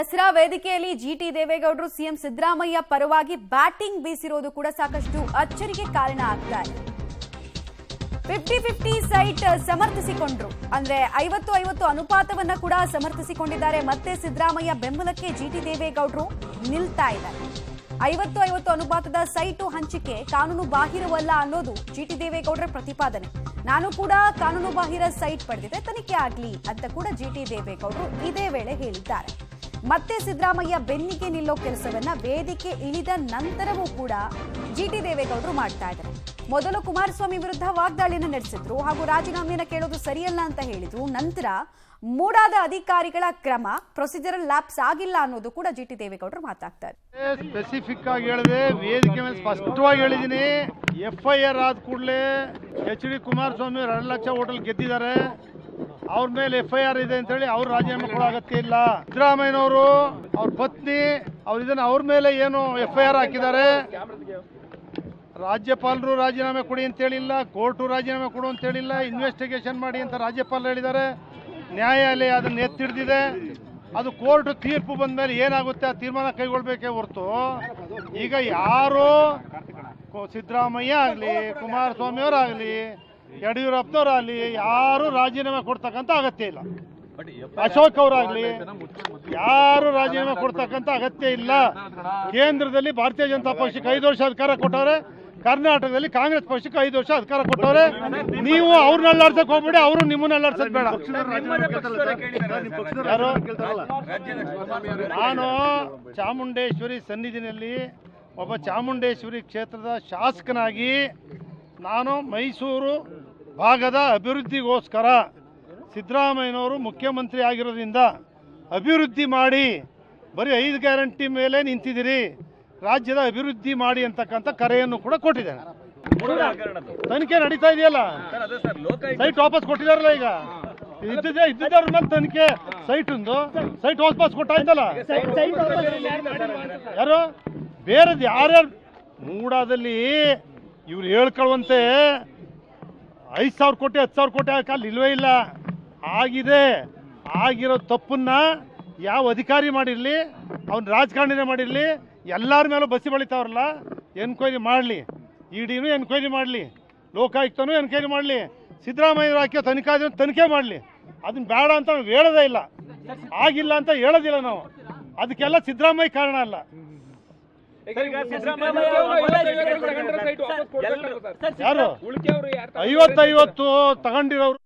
ದಸರಾ ವೇದಿಕೆಯಲ್ಲಿ ಜಿಟಿ ದೇವೇಗೌಡರು ಸಿಎಂ ಸಿದ್ದರಾಮಯ್ಯ ಪರವಾಗಿ ಬ್ಯಾಟಿಂಗ್ ಬೀಸಿರೋದು ಕೂಡ ಸಾಕಷ್ಟು ಅಚ್ಚರಿಗೆ ಕಾರಣ ಆಗ್ತಾ ಇದೆ. 50-50 ಸೈಟ್ ಸಮರ್ಥಿಸಿಕೊಂಡ್ರು, ಅಂದ್ರೆ 50-50 ಅನುಪಾತವನ್ನ ಕೂಡ ಸಮರ್ಥಿಸಿಕೊಂಡಿದ್ದಾರೆ. ಮತ್ತೆ ಸಿದ್ದರಾಮಯ್ಯ ಬೆಂಬಲಕ್ಕೆ ಜಿಟಿ ದೇವೇಗೌಡರು ನಿಲ್ತಾ ಇದ್ದಾರೆ. 50-50 ಅನುಪಾತದ ಸೈಟು ಹಂಚಿಕೆ ಕಾನೂನು ಬಾಹಿರವಲ್ಲ ಅನ್ನೋದು ಜಿಟಿ ದೇವೇಗೌಡರ ಪ್ರತಿಪಾದನೆ. ನಾನು ಕೂಡ ಕಾನೂನು ಬಾಹಿರ ಸೈಟ್ ಪಡೆದಿದೆ, ತನಿಖೆ ಆಗ್ಲಿ ಅಂತ ಕೂಡ ಜಿಟಿ ದೇವೇಗೌಡರು ಇದೇ ವೇಳೆ ಹೇಳಿದ್ದಾರೆ. ಮತ್ತೆ ಸಿದ್ದರಾಮಯ್ಯ ಬೆನ್ನಿಗೆ ನಿಲ್ಲೋ ಕೆಲಸವನ್ನ ವೇದಿಕೆ ಇಳಿದ ನಂತರವೂ ಕೂಡ ಜಿಟಿ ದೇವೇಗೌಡರು ಮಾಡ್ತಾ ಇದ್ದಾರೆ. ಮೊದಲು ಕುಮಾರಸ್ವಾಮಿ ವಿರುದ್ಧ ವಾಗ್ದಾಳಿಯನ್ನು ನಡೆಸಿದ್ರು ಹಾಗೂ ರಾಜೀನಾಮೆಯನ್ನು ಕೇಳೋದು ಸರಿಯಲ್ಲ ಅಂತ ಹೇಳಿದ್ರು. ನಂತರ ಮೂಡಾದ ಅಧಿಕಾರಿಗಳ ಕ್ರಮ ಪ್ರೊಸೀಜರಲ್ ಲ್ಯಾಪ್ಸ್ ಆಗಿಲ್ಲ ಅನ್ನೋದು ಕೂಡ ಜಿಟಿ ದೇವೇಗೌಡರು ಮಾತಾಡ್ತಾರೆ. ಸ್ಪೆಸಿಫಿಕ್ ಆಗಿ ಹೇಳಿದೆ, ವೇದಿಕೆ ಮೇಲೆ ಸ್ಪಷ್ಟವಾಗಿ ಹೇಳಿದೀನಿ. FIR ಆದ ಕೂಡಲೇ HD ಕುಮಾರಸ್ವಾಮಿ 2 ಲಕ್ಷ ಹೋಟೆಲ್ ಗೆದ್ದಿದ್ದಾರೆ, ಅವ್ರ ಮೇಲೆ FIR ಇದೆ ಅಂತ ಹೇಳಿ ಅವ್ರು ರಾಜೀನಾಮೆ ಕೊಡೋ ಅಗತ್ಯ ಇಲ್ಲ. ಸಿದ್ದರಾಮಯ್ಯನವರು ಅವ್ರ ಪತ್ನಿ ಅವ್ರ ಮೇಲೆ ಏನು FIR ಹಾಕಿದ್ದಾರೆ. ರಾಜ್ಯಪಾಲರು ರಾಜೀನಾಮೆ ಕೊಡಿ ಅಂತ ಹೇಳಿಲ್ಲ, ಕೋರ್ಟು ರಾಜೀನಾಮೆ ಕೊಡು ಅಂತ ಹೇಳಿಲ್ಲ, ಇನ್ವೆಸ್ಟಿಗೇಷನ್ ಮಾಡಿ ಅಂತ ರಾಜ್ಯಪಾಲರು ಹೇಳಿದ್ದಾರೆ. ನ್ಯಾಯಾಲಯ ಅದನ್ನು ಎತ್ತಿಡ್ದಿದೆ. ಅದು ಕೋರ್ಟ್ ತೀರ್ಪು ಬಂದ ಮೇಲೆ ಏನಾಗುತ್ತೆ ಆ ತೀರ್ಮಾನ ಕೈಗೊಳ್ಬೇಕೇ ಹೊರತು ಈಗ ಯಾರು ಸಿದ್ದರಾಮಯ್ಯ ಆಗಲಿ, ಕುಮಾರಸ್ವಾಮಿ ಅವರಾಗಲಿ, ಯಡಿಯೂರಪ್ಪನವರಾಗಲಿ ಯಾರು ರಾಜೀನಾಮೆ ಕೊಡ್ತಕ್ಕಂಥ ಅಗತ್ಯ ಇಲ್ಲ. ಅಶೋಕ್ ಅವರಾಗಲಿ ಯಾರು ರಾಜೀನಾಮೆ ಕೊಡ್ತಕ್ಕಂಥ ಅಗತ್ಯ ಇಲ್ಲ. ಕೇಂದ್ರದಲ್ಲಿ ಭಾರತೀಯ ಜನತಾ ಪಕ್ಷಕ್ಕೆ 5 ವರ್ಷ ಅಧಿಕಾರ ಕೊಟ್ಟವ್ರೆ, ಕರ್ನಾಟಕದಲ್ಲಿ ಕಾಂಗ್ರೆಸ್ ಪಕ್ಷಕ್ಕೆ 5 ವರ್ಷ ಅಧಿಕಾರ ಕೊಟ್ಟವ್ರೆ. ನೀವು ಅವ್ರನ್ನ ಅಲ್ಲಾಡ್ಸಕ್ ಹೋಗ್ಬೇಡಿ, ಅವರು ನಿಮ್ಮನ್ನ ಅಲ್ಲಾಡ್ಸಕ್ ಬೇಡ. ಯಾರು? ನಾನು ಚಾಮುಂಡೇಶ್ವರಿ ಸನ್ನಿಧಿನಲ್ಲಿ ಒಬ್ಬ ಚಾಮುಂಡೇಶ್ವರಿ ಕ್ಷೇತ್ರದ ಶಾಸಕನಾಗಿ ನಾನು ಮೈಸೂರು ಭಾಗದ ಅಭಿವೃದ್ಧಿಗೋಸ್ಕರ ಸಿದ್ದರಾಮಯ್ಯನವರು ಮುಖ್ಯಮಂತ್ರಿ ಆಗಿರೋದ್ರಿಂದ ಅಭಿವೃದ್ಧಿ ಮಾಡಿ, ಬರೀ 5 ಗ್ಯಾರಂಟಿ ಮೇಲೆ ನಿಂತಿದ್ದೀರಿ, ರಾಜ್ಯದ ಅಭಿವೃದ್ಧಿ ಮಾಡಿ ಅಂತಕ್ಕಂಥ ಕರೆಯನ್ನು ಕೂಡ ಕೊಟ್ಟಿದ್ದೇನೆ. ತನಿಖೆ ನಡೀತಾ ಇದೆಯಲ್ಲ, ಸೈಟ್ ವಾಪಸ್ ಕೊಟ್ಟಿದಾರಲ್ಲ. ಈಗ ಇದ್ದಿದ್ದವ್ರ ಮೇಲೆ ತನಿಖೆ, ಸೈಟ್ ವಾಪಸ್ ಕೊಟ್ಟಾಯ್ತಲ್ಲ. ಯಾರು ಬೇರೆದು ಯಾರ್ಯಾರು ಮೂಡಾದಲ್ಲಿ ಇವ್ರು ಹೇಳ್ಕೊಳ್ಳುವಂತೆ 5,000 ಕೋಟಿ 10,000 ಕೋಟಿ ಅಲ್ಲಿ ಇಲ್ವೇ ಇಲ್ಲ. ಆಗಿದೆ, ಆಗಿರೋ ತಪ್ಪನ್ನ ಯಾವ ಅಧಿಕಾರಿ ಮಾಡಿರಲಿ, ಅವ್ನು ರಾಜಕಾರಣಿನೇ ಮಾಡಿರಲಿ, ಎಲ್ಲರ ಮೇಲೂ ಬಸಿ ಬಳಿತಾವ್ರಲ್ಲ, ಎನ್ಕ್ವೈರಿ ಮಾಡಲಿ. EDನೂ ಎನ್ಕ್ವೈರಿ ಮಾಡಲಿ, ಲೋಕಾಯುಕ್ತನೂ ಎನ್ಕ್ವೈರಿ ಮಾಡಲಿ, ಸಿದ್ದರಾಮಯ್ಯ ಹಾಕಿ ತನಿಖೆ ಮಾಡಲಿ. ಅದನ್ನ ಬೇಡ ಅಂತ ನಾವು ಹೇಳೋದೇ ಇಲ್ಲ, ಆಗಿಲ್ಲ ಅಂತ ಹೇಳೋದಿಲ್ಲ ನಾವು. ಅದಕ್ಕೆಲ್ಲ ಸಿದ್ದರಾಮಯ್ಯ ಕಾರಣ ಅಲ್ಲ. ಯಾರು 50-50 ತಗೊಂಡಿರೋರು